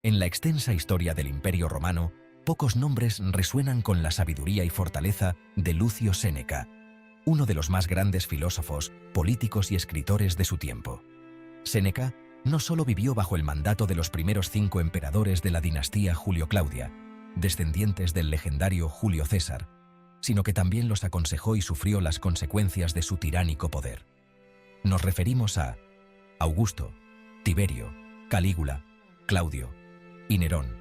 En la extensa historia del Imperio Romano, pocos nombres resuenan con la sabiduría y fortaleza de Lucio Séneca, uno de los más grandes filósofos, políticos y escritores de su tiempo. Séneca no solo vivió bajo el mandato de los primeros 5 emperadores de la dinastía Julio-Claudia, descendientes del legendario Julio César, sino que también los aconsejó y sufrió las consecuencias de su tiránico poder. Nos referimos a Augusto, Tiberio, Calígula, Claudio y Nerón.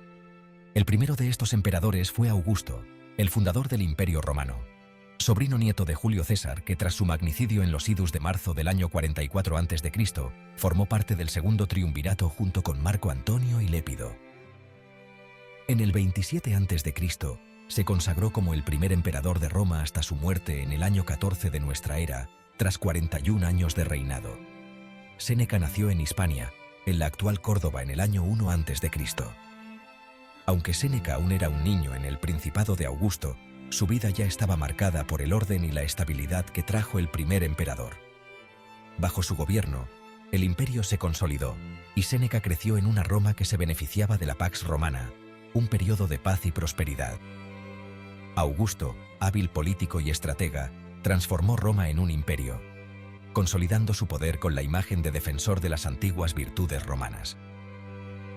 El primero de estos emperadores fue Augusto, el fundador del Imperio Romano, sobrino nieto de Julio César, que tras su magnicidio en los idus de marzo del año 44 a.C., formó parte del segundo triunvirato junto con Marco Antonio y Lépido. En el 27 a.C., se consagró como el primer emperador de Roma hasta su muerte en el año 14 de nuestra era, tras 41 años de reinado. Séneca nació en Hispania, en la actual Córdoba, en el año 1 a.C. Aunque Séneca aún era un niño en el Principado de Augusto, su vida ya estaba marcada por el orden y la estabilidad que trajo el primer emperador. Bajo su gobierno, el imperio se consolidó y Séneca creció en una Roma que se beneficiaba de la Pax Romana, un periodo de paz y prosperidad. Augusto, hábil político y estratega, transformó Roma en un imperio, consolidando su poder con la imagen de defensor de las antiguas virtudes romanas.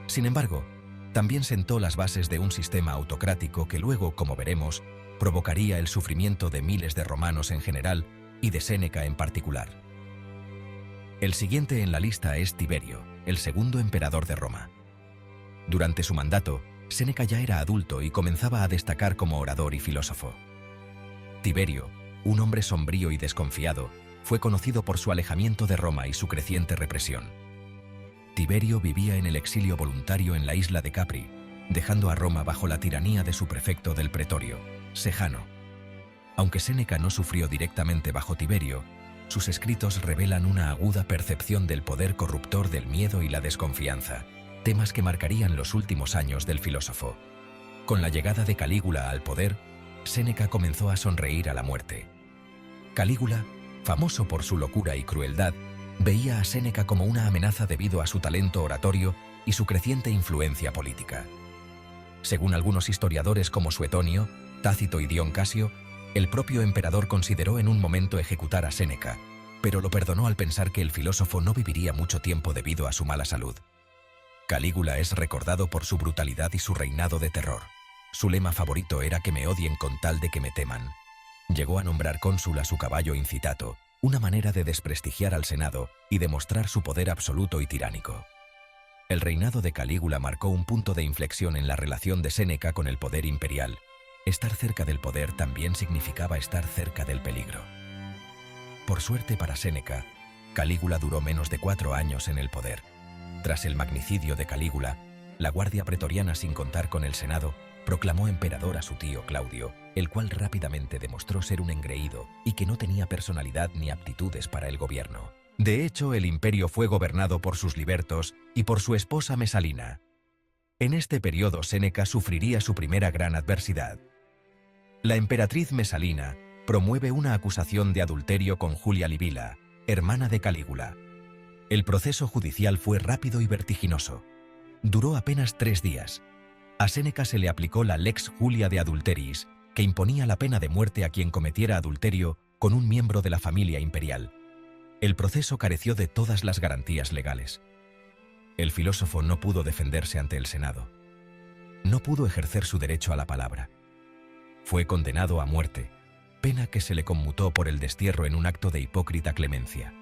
Sin embargo, también sentó las bases de un sistema autocrático que luego, como veremos, provocaría el sufrimiento de miles de romanos en general y de Séneca en particular. El siguiente en la lista es Tiberio, el segundo emperador de Roma. Durante su mandato, Séneca ya era adulto y comenzaba a destacar como orador y filósofo. Tiberio, un hombre sombrío y desconfiado, fue conocido por su alejamiento de Roma y su creciente represión. Tiberio vivía en el exilio voluntario en la isla de Capri, dejando a Roma bajo la tiranía de su prefecto del pretorio, Sejano. Aunque Séneca no sufrió directamente bajo Tiberio, sus escritos revelan una aguda percepción del poder corruptor del miedo y la desconfianza, temas que marcarían los últimos años del filósofo. Con la llegada de Calígula al poder, Séneca comenzó a sonreír a la muerte. Calígula, famoso por su locura y crueldad, veía a Séneca como una amenaza debido a su talento oratorio y su creciente influencia política. Según algunos historiadores como Suetonio, Tácito y Dion Casio, el propio emperador consideró en un momento ejecutar a Séneca, pero lo perdonó al pensar que el filósofo no viviría mucho tiempo debido a su mala salud. Calígula es recordado por su brutalidad y su reinado de terror. Su lema favorito era que me odien con tal de que me teman. Llegó a nombrar cónsul a su caballo Incitato, una manera de desprestigiar al Senado y demostrar su poder absoluto y tiránico. El reinado de Calígula marcó un punto de inflexión en la relación de Séneca con el poder imperial. Estar cerca del poder también significaba estar cerca del peligro. Por suerte para Séneca, Calígula duró menos de 4 años en el poder. Tras el magnicidio de Calígula, la guardia pretoriana, sin contar con el Senado, proclamó emperador a su tío Claudio, el cual rápidamente demostró ser un engreído y que no tenía personalidad ni aptitudes para el gobierno. De hecho, el imperio fue gobernado por sus libertos y por su esposa Mesalina. En este periodo Séneca sufriría su primera gran adversidad. La emperatriz Mesalina promueve una acusación de adulterio con Julia Libila, hermana de Calígula. El proceso judicial fue rápido y vertiginoso. Duró apenas 3 días. A Séneca se le aplicó la Lex Julia de Adulteris, que imponía la pena de muerte a quien cometiera adulterio con un miembro de la familia imperial. El proceso careció de todas las garantías legales. El filósofo no pudo defenderse ante el Senado. No pudo ejercer su derecho a la palabra. Fue condenado a muerte, pena que se le conmutó por el destierro en un acto de hipócrita clemencia.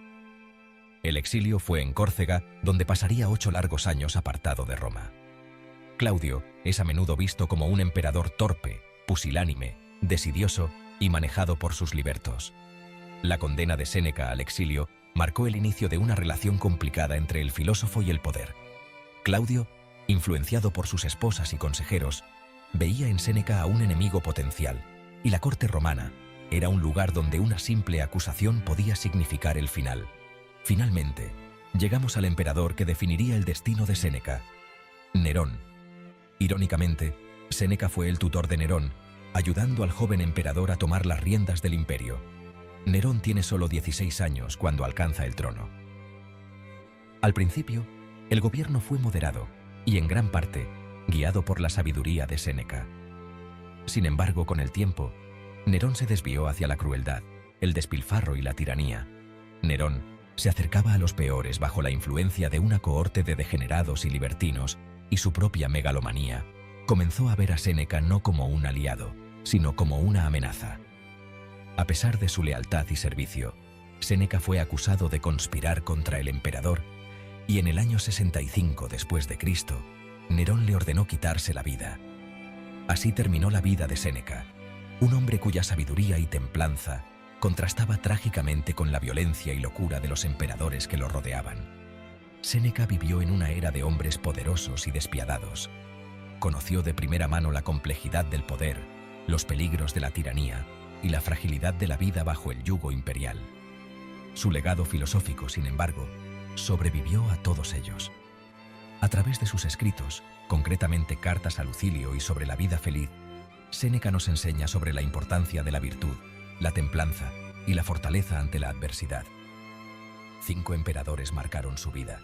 El exilio fue en Córcega, donde pasaría 8 largos años apartado de Roma. Claudio es a menudo visto como un emperador torpe, pusilánime, desidioso y manejado por sus libertos. La condena de Séneca al exilio marcó el inicio de una relación complicada entre el filósofo y el poder. Claudio, influenciado por sus esposas y consejeros, veía en Séneca a un enemigo potencial, y la corte romana era un lugar donde una simple acusación podía significar el final. Finalmente, llegamos al emperador que definiría el destino de Séneca, Nerón. Irónicamente, Séneca fue el tutor de Nerón, ayudando al joven emperador a tomar las riendas del imperio. Nerón tiene solo 16 años cuando alcanza el trono. Al principio, el gobierno fue moderado, y en gran parte guiado por la sabiduría de Séneca. Sin embargo, con el tiempo, Nerón se desvió hacia la crueldad, el despilfarro y la tiranía. Nerón se acercaba a los peores bajo la influencia de una cohorte de degenerados y libertinos, y su propia megalomanía comenzó a ver a Séneca no como un aliado, sino como una amenaza. A pesar de su lealtad y servicio, Séneca fue acusado de conspirar contra el emperador, y en el año 65 después de Cristo, Nerón le ordenó quitarse la vida. Así terminó la vida de Séneca, un hombre cuya sabiduría y templanza contrastaba trágicamente con la violencia y locura de los emperadores que lo rodeaban. Séneca vivió en una era de hombres poderosos y despiadados. Conoció de primera mano la complejidad del poder, los peligros de la tiranía y la fragilidad de la vida bajo el yugo imperial. Su legado filosófico, sin embargo, sobrevivió a todos ellos. A través de sus escritos, concretamente cartas a Lucilio y sobre la vida feliz, Séneca nos enseña sobre la importancia de la virtud, la templanza y la fortaleza ante la adversidad. 5 emperadores marcaron su vida,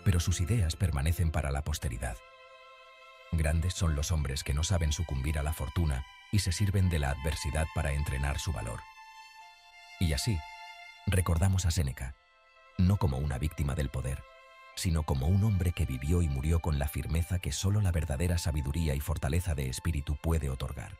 pero sus ideas permanecen para la posteridad. Grandes son los hombres que no saben sucumbir a la fortuna y se sirven de la adversidad para entrenar su valor. Y así, recordamos a Séneca, no como una víctima del poder, sino como un hombre que vivió y murió con la firmeza que solo la verdadera sabiduría y fortaleza de espíritu puede otorgar.